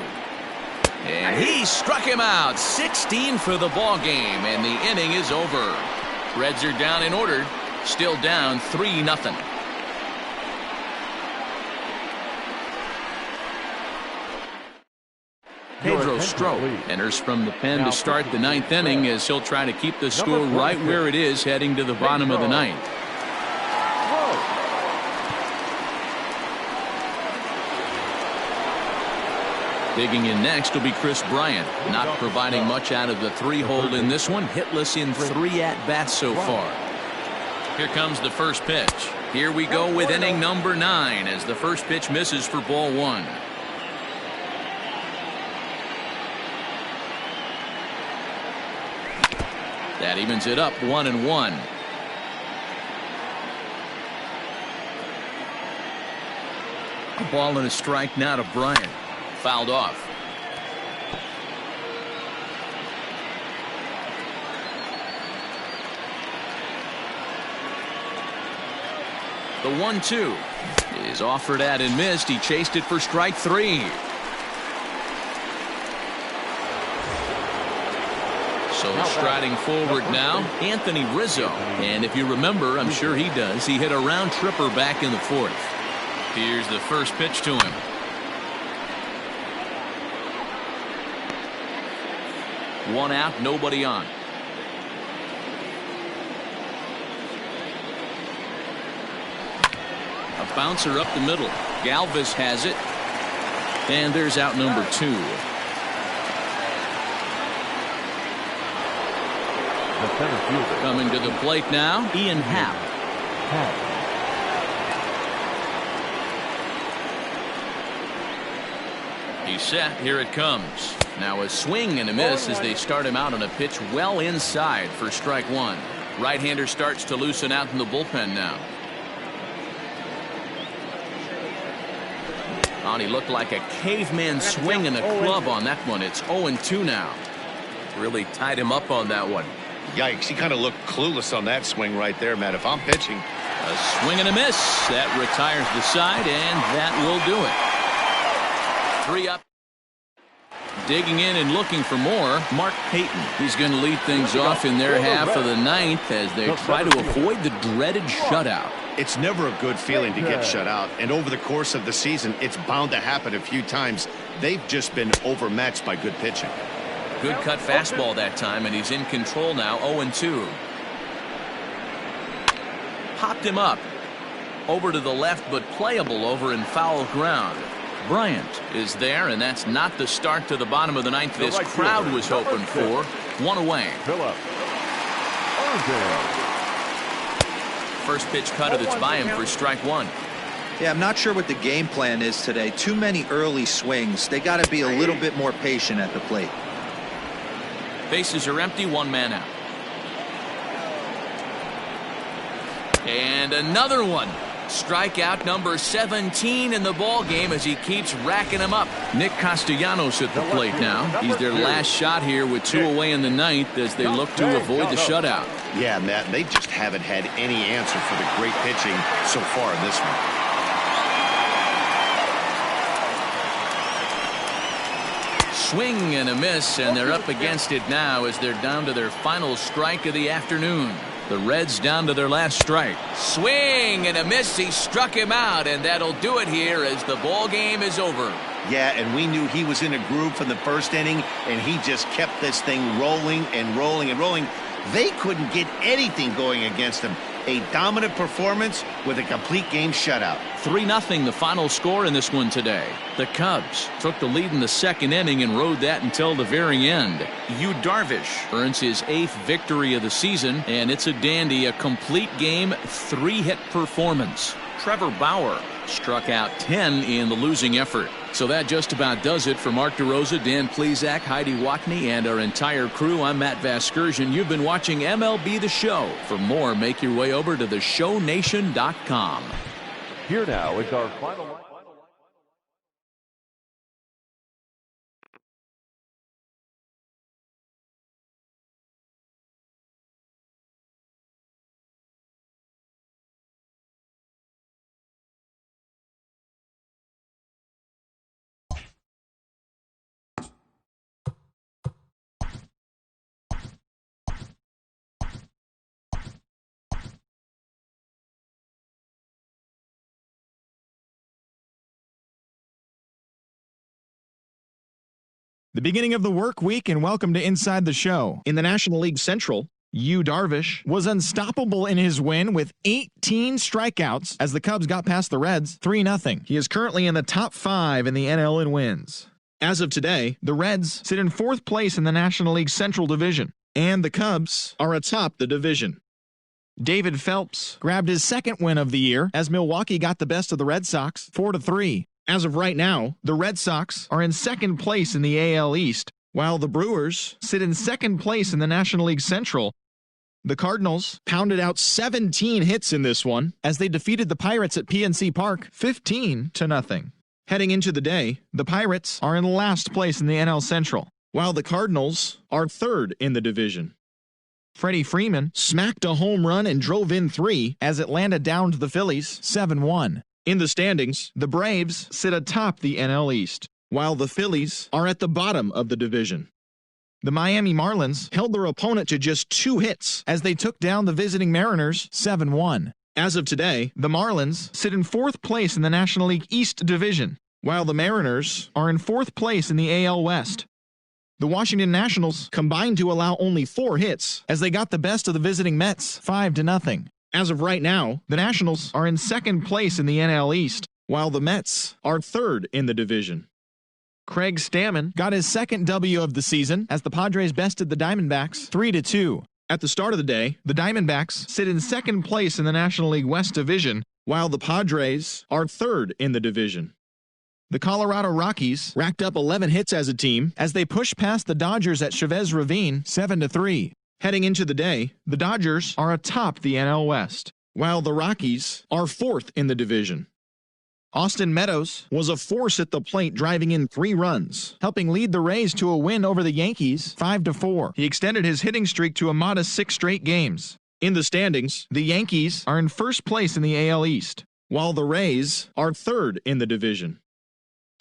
And he struck him out. 16 for the ball game, and the inning is over. Reds are down and ordered. Still down 3-0. Pedro Strop enters from the pen to start the 9th inning as he'll try to keep the score right where it is heading to the bottom of the 9th. Digging in next will be Chris Bryant, not providing much out of the 3-hole in this one. Hitless in 3 at-bats so far. Here comes the first pitch. Here we go with inning number 9 as the first pitch misses for ball 1. That evens it up 1-1. A ball and a strike now to Bryant. Fouled off. The 1-2 is offered at and missed. He chased it for strike 3. So striding forward now, Anthony Rizzo. And if you remember, I'm sure he does, he hit a round tripper back in the 4th. Here's the first pitch to him. One out, nobody on. A bouncer up the middle. Galvis has it. And there's out number 2. Coming to the plate now, Ian Happ. He's set. Here it comes. Now a swing and a miss as they start him out on a pitch well inside for strike 1. Right-hander starts to loosen out in the bullpen now. He looked like a caveman swinging a club on that one. It's 0-2 now. Really tied him up on that one. Yikes, he kind of looked clueless on that swing right there, Matt. If I'm pitching. A swing and a miss. That retires the side, and that will do it. 3 up. Digging in and looking for more, Mark Payton. He's going to lead things off in their half of the 9th as they try to avoid the dreaded shutout. It's never a good feeling to get shut out, and over the course of the season, it's bound to happen a few times. They've just been overmatched by good pitching. Good cut fastball that time, and he's in control now, 0-2. Popped him up. Over to the left, but playable over in foul ground. Bryant is there, and that's not the start to the bottom of the 9th this crowd was hoping for. 1 away. first pitch cutter that's by him for strike one. Yeah, I'm not sure what the game plan is today. Too many early swings. They got to be a little bit more patient at the plate. Bases are empty, one man out. And another one. Strikeout number 17 in the ball game as he keeps racking them up. Nick Castellanos at the plate now. He's their last shot here with 2 away in the ninth as they look to avoid the shutout. Yeah, Matt, they just haven't had any answer for the great pitching so far in this one. Swing and a miss, and they're up against it now as they're down to their final strike of the afternoon. The Reds down to their last strike. Swing and a miss. He struck him out, and that'll do it here as the ball game is over. Yeah, and we knew he was in a groove from the first inning, and he just kept this thing rolling and rolling and rolling. They couldn't get anything going against him. A dominant performance with a complete game shutout. 3-0 the final score in this one today. The Cubs took the lead in the second inning and rode that until the very end. Yu Darvish earns his 8th victory of the season, and it's a dandy, a complete game, 3-hit performance. Trevor Bauer struck out 10 in the losing effort. So that just about does it for Mark DeRosa, Dan Plesac, Heidi Watney, and our entire crew. I'm Matt Vasgersian. You've been watching MLB The Show. For more, make your way over to theshownation.com. Here now is our final. The beginning of the work week, and welcome to Inside the Show. In the National League Central, Yu Darvish was unstoppable in his win with 18 strikeouts as the Cubs got past the Reds 3-0. He is currently in the top 5 in the NL in wins. As of today, the Reds sit in 4th place in the National League Central Division, and the Cubs are atop the division. David Phelps grabbed his 2nd win of the year as Milwaukee got the best of the Red Sox 4-3. As of right now, the Red Sox are in 2nd place in the AL East, while the Brewers sit in 2nd place in the National League Central. The Cardinals pounded out 17 hits in this one as they defeated the Pirates at PNC Park 15-0. Heading into the day, the Pirates are in last place in the NL Central, while the Cardinals are 3rd in the division. Freddie Freeman smacked a home run and drove in 3 as Atlanta downed the Phillies 7-1. In the standings, the Braves sit atop the NL East, while the Phillies are at the bottom of the division. The Miami Marlins held their opponent to just 2 hits as they took down the visiting Mariners 7-1. As of today, the Marlins sit in 4th place in the National League East Division, while the Mariners are in 4th place in the AL West. The Washington Nationals combined to allow only 4 hits as they got the best of the visiting Mets 5-0. As of right now, the Nationals are in 2nd place in the NL East, while the Mets are 3rd in the division. Craig Stammen got his 2nd W of the season as the Padres bested the Diamondbacks 3-2. At the start of the day, the Diamondbacks sit in 2nd place in the National League West Division, while the Padres are 3rd in the division. The Colorado Rockies racked up 11 hits as a team as they pushed past the Dodgers at Chavez Ravine 7-3. Heading into the day, the Dodgers are atop the NL West, while the Rockies are 4th in the division. Austin Meadows was a force at the plate, driving in 3 runs, helping lead the Rays to a win over the Yankees 5-4. He extended his hitting streak to a modest 6 straight games. In the standings, the Yankees are in 1st place in the AL East, while the Rays are 3rd in the division.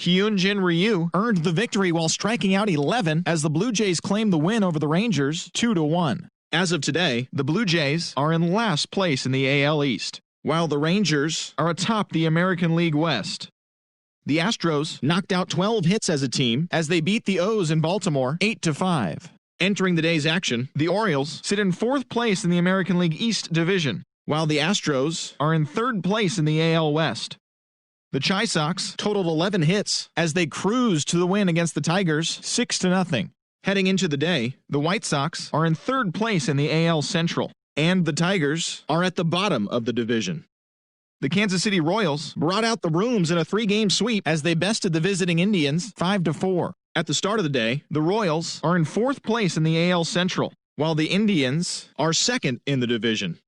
Hyunjin Ryu earned the victory while striking out 11 as the Blue Jays claimed the win over the Rangers 2-1. As of today, the Blue Jays are in last place in the AL East, while the Rangers are atop the American League West. The Astros knocked out 12 hits as a team as they beat the O's in Baltimore 8-5. Entering the day's action, the Orioles sit in 4th place in the American League East Division, while the Astros are in 3rd place in the AL West. The Chi Sox totaled 11 hits as they cruised to the win against the Tigers 6-0. Heading into the day, the White Sox are in 3rd place in the AL Central, and the Tigers are at the bottom of the division. The Kansas City Royals brought out the rooms in a 3-game sweep as they bested the visiting Indians 5-4. At the start of the day, the Royals are in 4th place in the AL Central, while the Indians are 2nd in the division.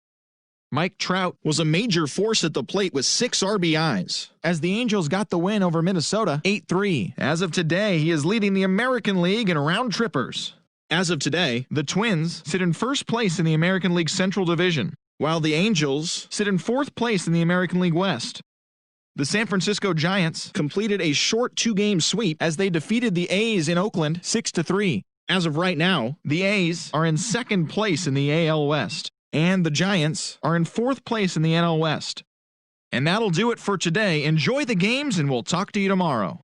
Mike Trout was a major force at the plate with 6 RBIs, as the Angels got the win over Minnesota 8-3. As of today, he is leading the American League in round trippers. As of today, the Twins sit in 1st place in the American League Central Division, while the Angels sit in 4th place in the American League West. The San Francisco Giants completed a short 2-game sweep as they defeated the A's in Oakland 6-3. As of right now, the A's are in 2nd place in the AL West, and the Giants are in 4th place in the NL West. And that'll do it for today. Enjoy the games, and we'll talk to you tomorrow.